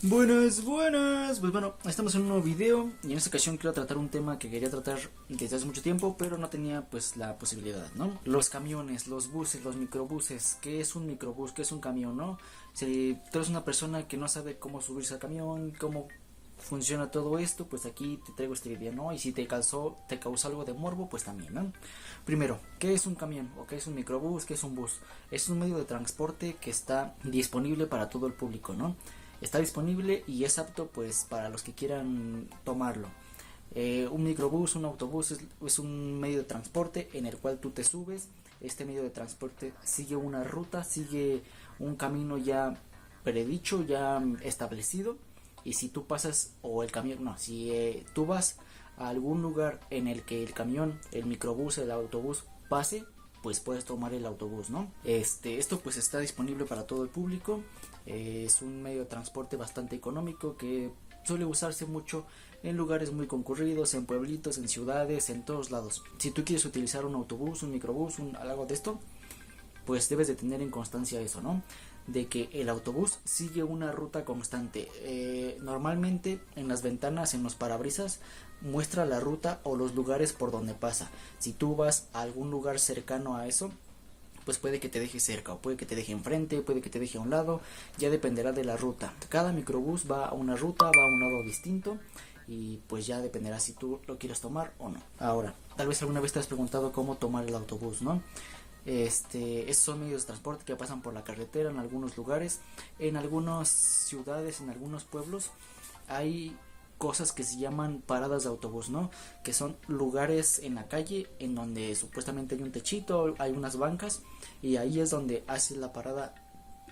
Buenas, buenas. Pues bueno, estamos en un nuevo video y en esta ocasión quiero tratar un tema que quería tratar desde hace mucho tiempo, pero no tenía pues la posibilidad, ¿no? Los camiones, los buses, los microbuses. ¿Qué es un microbús? ¿Qué es un camión, no? Si tú eres una persona que no sabe cómo subirse al camión, cómo funciona todo esto, pues aquí te traigo este video, ¿no? Y si te causó algo de morbo, pues también, ¿no? Primero, ¿qué es un camión? ¿O qué es un microbús? ¿Qué es un bus? Es un medio de transporte que está disponible para todo el público, ¿no? Está disponible y es apto pues para los que quieran tomarlo. Un microbús, un autobús es un medio de transporte en el cual tú te subes. Este medio de transporte sigue una ruta, sigue un camino ya predicho, ya establecido. Y si tú pasas, o el camión, no, si tú vas a algún lugar en el que el camión, el microbús, el autobús pase, pues puedes tomar el autobús, ¿no? Esto pues está disponible para todo el público. Es un medio de transporte bastante económico que suele usarse mucho en lugares muy concurridos, en pueblitos, en ciudades, en todos lados. Si tú quieres utilizar un autobús, un microbús, algo de esto, pues debes de tener en constancia eso, ¿no? De que el autobús sigue una ruta constante. Normalmente en las ventanas, en los parabrisas, muestra la ruta o los lugares por donde pasa. Si tú vas a algún lugar cercano a eso, pues puede que te deje cerca, o puede que te deje enfrente, puede que te deje a un lado, ya dependerá de la ruta. Cada microbús va a una ruta, va a un lado distinto, y pues ya dependerá si tú lo quieres tomar o no. Ahora, tal vez alguna vez te has preguntado cómo tomar el autobús, ¿no? Estos son medios de transporte que pasan por la carretera en algunos lugares, en algunas ciudades, en algunos pueblos hay cosas que se llaman paradas de autobús, ¿no? Que son lugares en la calle en donde supuestamente hay un techito, hay unas bancas y ahí es donde hace la parada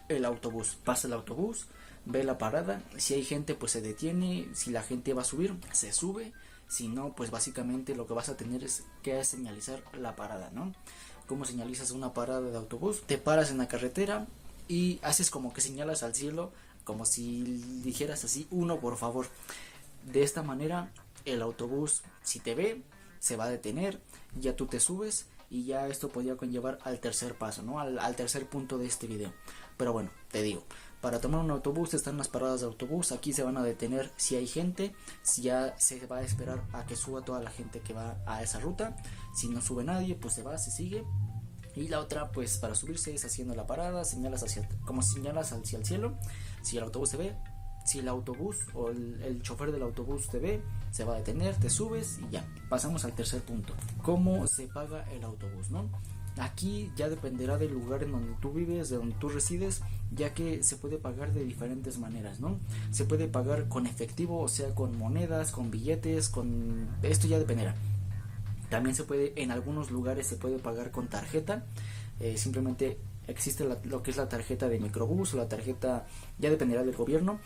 el autobús. Pasa el autobús, ve la parada, si hay gente pues se detiene, si la gente va a subir, se sube, si no pues básicamente lo que vas a tener es que señalizar la parada, ¿no? ¿Cómo señalizas una parada de autobús? Te paras en la carretera y haces como que señalas al cielo, como si dijeras así, uno por favor. De esta manera el autobús, si te ve, se va a detener, ya tú te subes y ya esto podría conllevar al tercer paso, ¿no? Al tercer punto de este video. Pero bueno, te digo, para tomar un autobús están las paradas de autobús, aquí se van a detener si hay gente, si ya se va a esperar a que suba toda la gente que va a esa ruta, si no sube nadie pues se va, se sigue. Y la otra pues para subirse es haciendo la parada, señalas como señalas hacia el cielo, si el autobús te ve, si el autobús o el chofer del autobús te ve, se va a detener, te subes y ya. Pasamos al tercer punto. ¿Cómo se paga el autobús, no? Aquí ya dependerá del lugar en donde tú vives, de donde tú resides, ya que se puede pagar de diferentes maneras, ¿no? Se puede pagar con efectivo, o sea, con monedas, con billetes, esto ya dependerá. También se puede, en algunos lugares se puede pagar con tarjeta, simplemente existe lo que es la tarjeta de microbús o la tarjeta, ya dependerá del gobierno,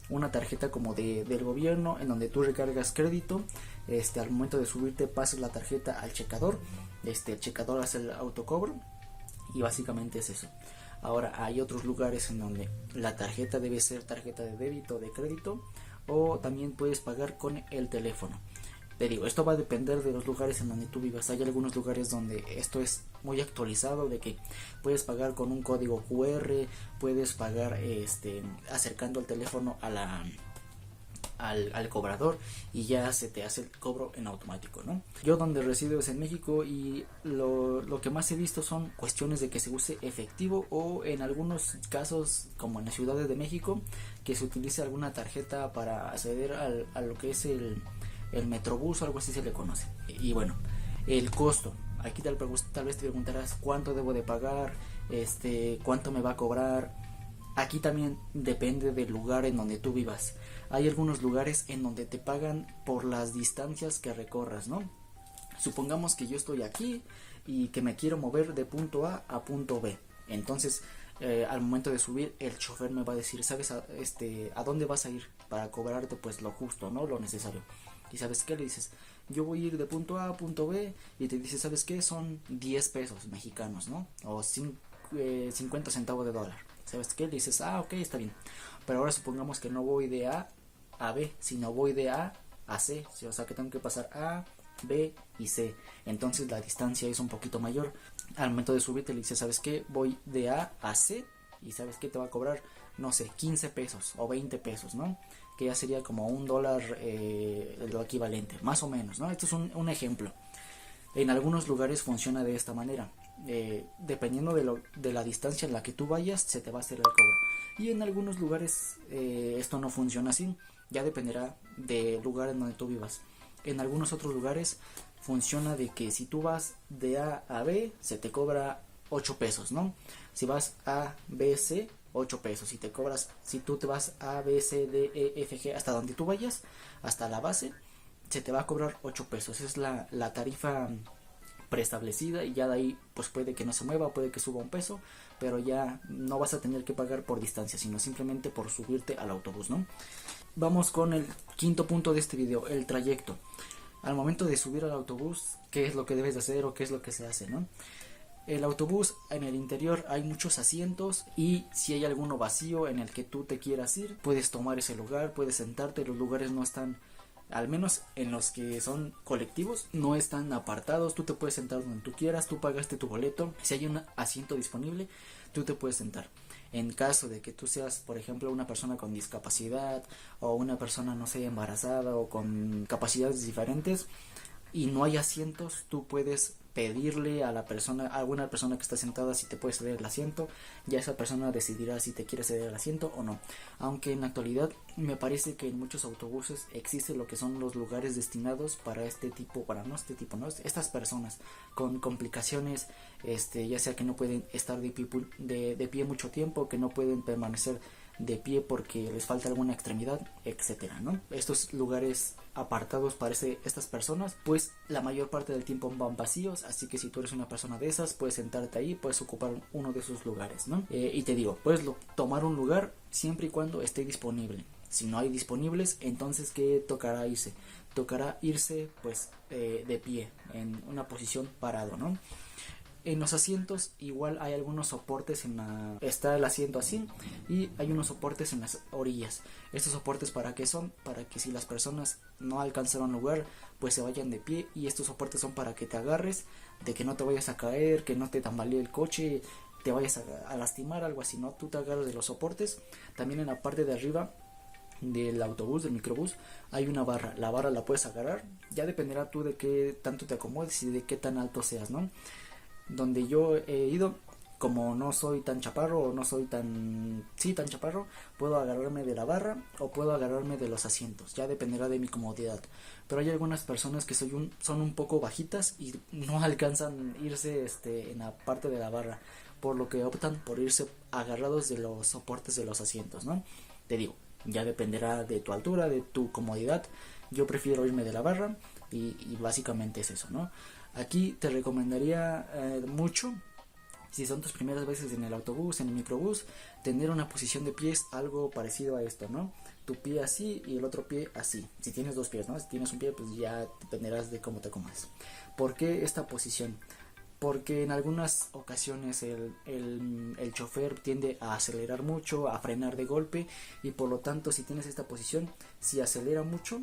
una tarjeta como del gobierno en donde tú recargas crédito, al momento de subirte pasas la tarjeta al checador, el checador hace el autocobro y básicamente es eso. Ahora hay otros lugares en donde la tarjeta debe ser tarjeta de débito o de crédito, o también puedes pagar con el teléfono. Te digo, esto va a depender de los lugares en donde tú vivas. Hay algunos lugares donde esto es muy actualizado, de que puedes pagar con un código QR, puedes pagar acercando el teléfono al cobrador y ya se te hace el cobro en automático, ¿no? Yo donde resido es en México y lo que más he visto son cuestiones de que se use efectivo, o en algunos casos como en las ciudades de México que se utilice alguna tarjeta para acceder a lo que es el metrobús o algo así se le conoce. Y bueno, el costo, aquí tal vez te preguntarás cuánto debo de pagar, cuánto me va a cobrar. Aquí también depende del lugar en donde tú vivas. Hay algunos lugares en donde te pagan por las distancias que recorras, ¿no? Supongamos que yo estoy aquí y que me quiero mover de punto A a punto B. Entonces, al momento de subir, el chofer me va a decir, ¿sabes a dónde vas a ir? Para cobrarte pues lo justo, ¿no? Lo necesario. ¿Y sabes qué? Le dices, yo voy a ir de punto A a punto B, y te dice, ¿sabes qué? Son 10 pesos mexicanos, ¿no? O 50 centavos de dólar. ¿Sabes qué? Le dices, ok, está bien. Pero ahora supongamos que no voy de A a B, sino voy de A a C. O sea que tengo que pasar A, B y C. Entonces la distancia es un poquito mayor. Al momento de subirte le dices, ¿sabes qué? Voy de A a C, y ¿sabes qué? Te va a cobrar no sé, 15 pesos o 20 pesos, ¿no? Que ya sería como $1 lo equivalente, más o menos, ¿no? Esto es un ejemplo. En algunos lugares funciona de esta manera. Dependiendo de la distancia en la que tú vayas, se te va a hacer el cobro. Y en algunos lugares esto no funciona así. Ya dependerá del lugar en donde tú vivas. En algunos otros lugares funciona de que si tú vas de A a B, se te cobra 8 pesos, ¿no? Si vas A, B, C, 8 pesos. Si tú te vas A, B, C, D, E, F, G, hasta donde tú vayas, hasta la base, se te va a cobrar 8 pesos. Es la tarifa preestablecida, y ya de ahí pues puede que no se mueva, puede que suba un peso, pero ya no vas a tener que pagar por distancia, sino simplemente por subirte al autobús, ¿no? Vamos con el quinto punto de este video, el trayecto. Al momento de subir al autobús, ¿qué es lo que debes de hacer o qué es lo que se hace, ¿no? El autobús, en el interior hay muchos asientos, y si hay alguno vacío en el que tú te quieras ir, puedes tomar ese lugar, puedes sentarte. Los lugares no están, al menos en los que son colectivos, no están apartados. Tú te puedes sentar donde tú quieras, tú pagaste tu boleto, si hay un asiento disponible, tú te puedes sentar. En caso de que tú seas, por ejemplo, una persona con discapacidad, o una persona, no sé, embarazada, o con capacidades diferentes, y no hay asientos, tú puedes pedirle a alguna persona que está sentada si te puede ceder el asiento. Ya esa persona decidirá si te quiere ceder el asiento o no. Aunque en la actualidad me parece que en muchos autobuses existe lo que son los lugares destinados para estas personas con complicaciones, ya sea que no pueden estar de pie mucho tiempo, que no pueden permanecer de pie porque les falta alguna extremidad, etcétera, ¿no? Estos lugares apartados para estas personas, pues la mayor parte del tiempo van vacíos, así que si tú eres una persona de esas, puedes sentarte ahí, puedes ocupar uno de esos lugares, ¿no? Y te digo, puedes tomar un lugar siempre y cuando esté disponible. Si no hay disponibles, entonces ¿qué tocará irse? Tocará irse pues de pie, en una posición parado, ¿no? En los asientos igual hay algunos soportes está el asiento así, y hay unos soportes en las orillas. Estos soportes, ¿para qué son? Para que si las personas no alcanzaron lugar, pues se vayan de pie. Y estos soportes son para que te agarres, de que no te vayas a caer, que no te tambalee el coche, te vayas a lastimar, algo así, ¿no? Tú te agarras de los soportes. También en la parte de arriba del autobús, del microbús, hay una barra. La barra la puedes agarrar, ya dependerá tú de qué tanto te acomodes y de qué tan alto seas, ¿no? Donde yo he ido, como no soy tan chaparro, o no soy tan chaparro, puedo agarrarme de la barra o puedo agarrarme de los asientos, ya dependerá de mi comodidad. Pero hay algunas personas que son un poco bajitas y no alcanzan irse en la parte de la barra, por lo que optan por irse agarrados de los soportes de los asientos, ¿no? Te digo, ya dependerá de tu altura, de tu comodidad. Yo prefiero irme de la barra, y básicamente es eso, ¿no? Aquí te recomendaría mucho, si son tus primeras veces en el autobús, en el microbús, tener una posición de pies algo parecido a esto, ¿no? Tu pie así y el otro pie así. Si tienes dos pies, ¿no? Si tienes un pie, pues ya dependerás de cómo te acomodes. ¿Por qué esta posición? Porque en algunas ocasiones el chofer tiende a acelerar mucho, a frenar de golpe, y por lo tanto, si tienes esta posición, si acelera mucho,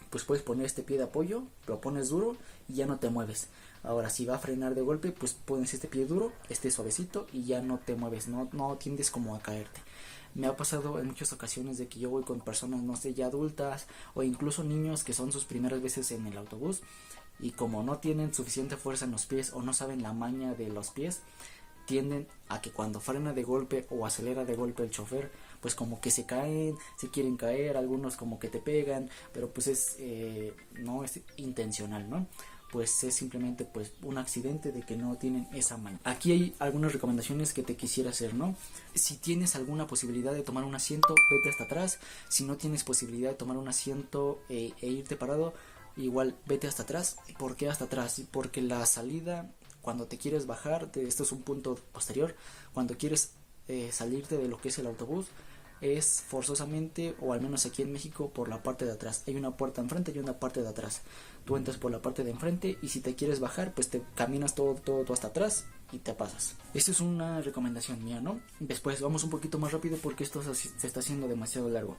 pues puedes poner este pie de apoyo, lo pones duro y ya no te mueves. Ahora, si va a frenar de golpe, pues pones este pie duro, este suavecito, y ya no te mueves, no tiendes como a caerte. Me ha pasado en muchas ocasiones de que yo voy con personas, no sé, ya adultas, o incluso niños que son sus primeras veces en el autobús, y como no tienen suficiente fuerza en los pies o no saben la maña de los pies, tienden a que cuando frena de golpe o acelera de golpe el chofer, pues como que se caen, se quieren caer, algunos como que te pegan, pero pues no es intencional, ¿no? Pues es simplemente pues un accidente de que no tienen esa maña. Aquí hay algunas recomendaciones que te quisiera hacer, ¿no? Si tienes alguna posibilidad de tomar un asiento, vete hasta atrás. Si no tienes posibilidad de tomar un asiento e irte parado, igual vete hasta atrás. ¿Por qué hasta atrás? Porque la salida, cuando te quieres bajar, esto es un punto posterior, cuando quieres salirte de lo que es el autobús, es forzosamente, o al menos aquí en México, por la parte de atrás. Hay una puerta enfrente y una parte de atrás. Tú entras por la parte de enfrente, y si te quieres bajar, pues te caminas todo hasta atrás, y te pasas. Esta es una recomendación mía, ¿no? Después vamos un poquito más rápido porque esto se está haciendo demasiado largo.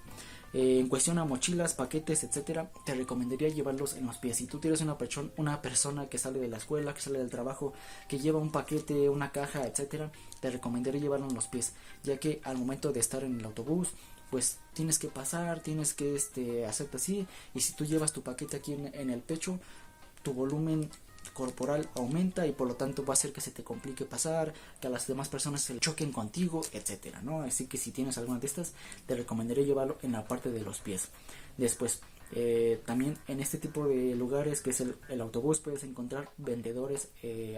En cuestión a mochilas, paquetes, etcétera, te recomendaría llevarlos en los pies. Si tú tienes una persona que sale de la escuela, que sale del trabajo, que lleva un paquete, una caja, etcétera, te recomendaría llevarlo en los pies, ya que al momento de estar en el autobús, pues tienes que pasar, tienes que hacerte así, y si tú llevas tu paquete aquí en el pecho, tu volumen corporal aumenta y por lo tanto va a hacer que se te complique pasar, que a las demás personas se choquen contigo, etcétera, ¿no? Así que si tienes alguna de estas, te recomendaría llevarlo en la parte de los pies. Después, también en este tipo de lugares que es el autobús, puedes encontrar vendedores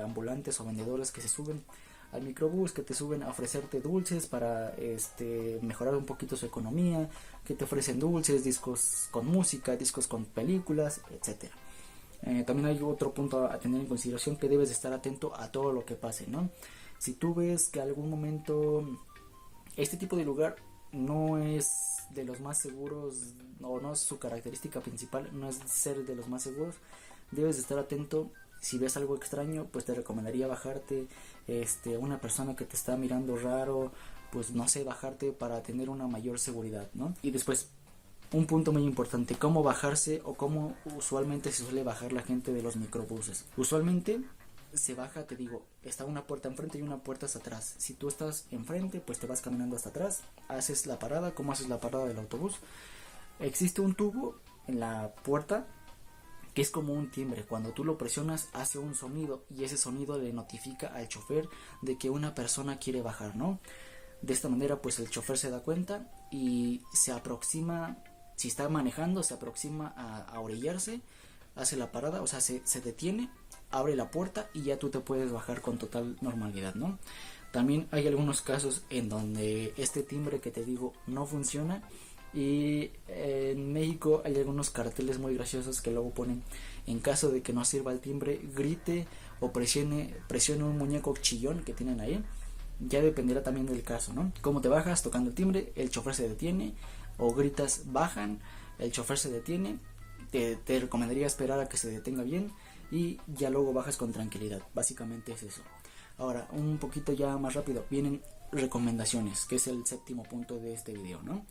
ambulantes o vendedores que se suben al microbús, que te suben a ofrecerte dulces para mejorar un poquito su economía, que te ofrecen dulces, discos con música, discos con películas, etcétera. También hay otro punto a tener en consideración, que debes de estar atento a todo lo que pase, ¿no? Si tú ves que algún momento este tipo de lugar no es de los más seguros, o no es su característica principal, no es ser de los más seguros, debes de estar atento. Si ves algo extraño, pues te recomendaría bajarte, una persona que te está mirando raro, pues no sé, bajarte para tener una mayor seguridad, ¿no? Y después, un punto muy importante, cómo bajarse o cómo usualmente se suele bajar la gente de los microbuses. Usualmente se baja, te digo, está una puerta enfrente y una puerta hasta atrás. Si tú estás enfrente, pues te vas caminando hasta atrás, haces la parada. ¿Cómo haces la parada del autobús? Existe un tubo en la puerta que es como un timbre. Cuando tú lo presionas hace un sonido y ese sonido le notifica al chofer de que una persona quiere bajar, ¿no? De esta manera pues el chofer se da cuenta y se aproxima. Si está manejando, se aproxima a orillarse, hace la parada, o sea, se detiene, abre la puerta y ya tú te puedes bajar con total normalidad, ¿no? También hay algunos casos en donde este timbre que te digo no funciona, y en México hay algunos carteles muy graciosos que luego ponen: en caso de que no sirva el timbre, grite o presione un muñeco chillón que tienen ahí. Ya dependerá también del caso, ¿no? Cómo te bajas tocando el timbre, el chofer se detiene, o gritas bajan, el chofer se detiene, te recomendaría esperar a que se detenga bien y ya luego bajas con tranquilidad. Básicamente es eso. Ahora, un poquito ya más rápido, vienen recomendaciones, que es el séptimo punto de este video, ¿no?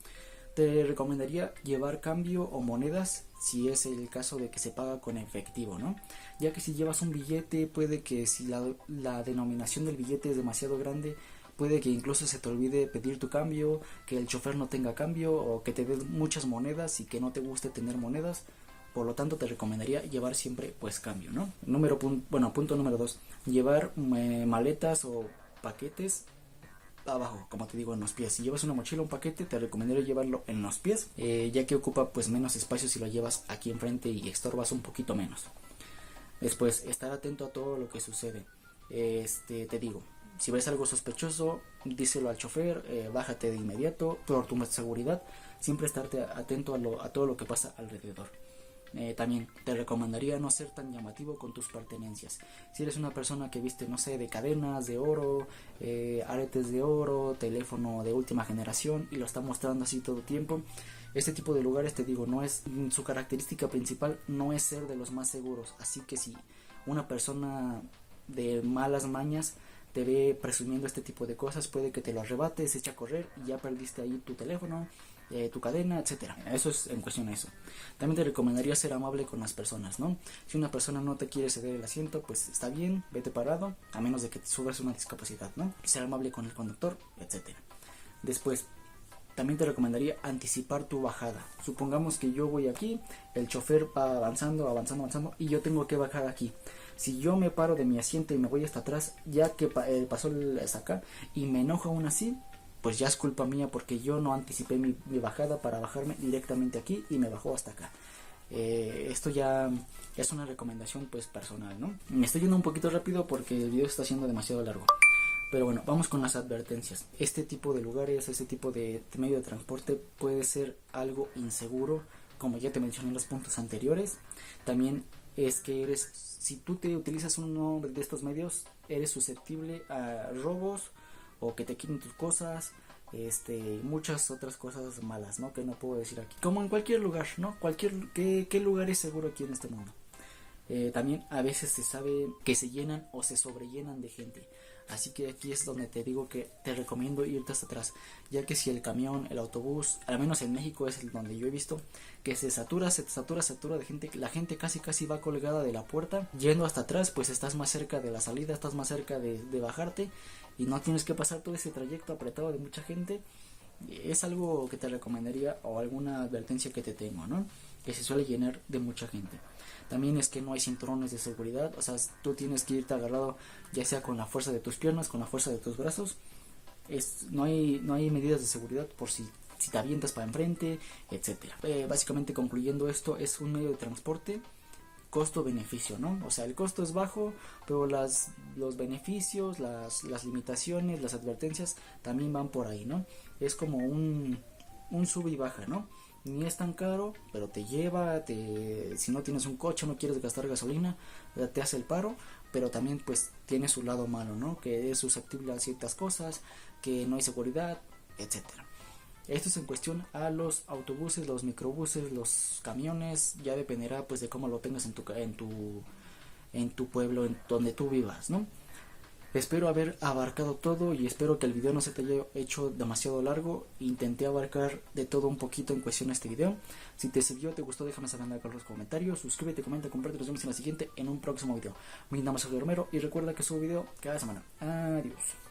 Te recomendaría llevar cambio o monedas si es el caso de que se paga con efectivo, ¿no? Ya que si llevas un billete, puede que si la denominación del billete es demasiado grande, puede que incluso se te olvide pedir tu cambio, que el chofer no tenga cambio, o que te den muchas monedas y que no te guste tener monedas. Por lo tanto, te recomendaría llevar siempre pues cambio, ¿no? Punto número 2, llevar maletas o paquetes abajo, como te digo, en los pies. Si llevas una mochila o un paquete, te recomendaría llevarlo en los pies, ya que ocupa pues menos espacio si lo llevas aquí enfrente y estorbas un poquito menos. Después, estar atento a todo lo que sucede. Te digo, si ves algo sospechoso, díselo al chofer, bájate de inmediato, por tu seguridad, siempre estarte atento a todo lo que pasa alrededor. También te recomendaría no ser tan llamativo con tus pertenencias. Si eres una persona que viste, no sé, de cadenas de oro, aretes de oro, teléfono de última generación y lo está mostrando así todo el tiempo, este tipo de lugares, te digo, no es su característica principal, no es ser de los más seguros. Así que si una persona de malas mañas te ve presumiendo este tipo de cosas, puede que te lo arrebate, se eche a correr y ya perdiste ahí tu teléfono, tu cadena, etcétera. Eso es en cuestión a eso. También te recomendaría ser amable con las personas, ¿no? Si una persona no te quiere ceder el asiento, pues está bien, vete parado, a menos de que te subas una discapacidad, ¿no? Ser amable con el conductor, etcétera. Después, también te recomendaría anticipar tu bajada. Supongamos que yo voy aquí, el chofer va avanzando y yo tengo que bajar aquí. Si yo me paro de mi asiento y me voy hasta atrás, ya que pasó hasta acá y me enojo aún así, pues ya es culpa mía porque yo no anticipé mi bajada para bajarme directamente aquí y me bajó hasta acá. Esto ya es una recomendación pues personal, ¿no? Me estoy yendo un poquito rápido porque el video está haciendo demasiado largo. Pero bueno, vamos con las advertencias. Este tipo de lugares, este tipo de medio de transporte puede ser algo inseguro, como ya te mencioné en los puntos anteriores. También es que si tú te utilizas uno de estos medios, eres susceptible a robos o que te quiten tus cosas, muchas otras cosas malas, ¿no? Que no puedo decir aquí. Como en cualquier lugar, ¿no? ¿Qué lugar es seguro aquí en este mundo? También a veces se sabe que se llenan o se sobrellenan de gente. Así que aquí es donde te digo que te recomiendo irte hasta atrás, ya que si el camión, el autobús, al menos en México es el donde yo he visto que se satura de gente, la gente casi va colgada de la puerta, yendo hasta atrás, pues estás más cerca de la salida, estás más cerca de bajarte y no tienes que pasar todo ese trayecto apretado de mucha gente. Es algo que te recomendaría, o alguna advertencia que te tengo, ¿no? Que se suele llenar de mucha gente. También es que no hay cinturones de seguridad, o sea, tú tienes que irte agarrado ya sea con la fuerza de tus piernas, con la fuerza de tus brazos. No hay medidas de seguridad por si te avientas para enfrente, etcétera. Básicamente, concluyendo esto, es un medio de transporte costo-beneficio, ¿no? O sea, el costo es bajo, pero los beneficios, las limitaciones, las advertencias también van por ahí, ¿no? Es como un sub y baja, ¿no? Ni es tan caro, pero te lleva, si no tienes un coche, no quieres gastar gasolina, te hace el paro, pero también pues tiene su lado malo, ¿no? Que es susceptible a ciertas cosas, que no hay seguridad, etcétera. Esto es en cuestión a los autobuses, los microbuses, los camiones, ya dependerá pues de cómo lo tengas en tu pueblo, en donde tú vivas, ¿no? Espero haber abarcado todo y espero que el video no se te haya hecho demasiado largo. Intenté abarcar de todo un poquito en cuestión a este video. Si te sirvió, te gustó, déjame saber en los comentarios. Suscríbete, comenta, comparte. Nos vemos en la siguiente, en un próximo video. Mi nombre es Jorge Romero y recuerda que subo video cada semana. Adiós.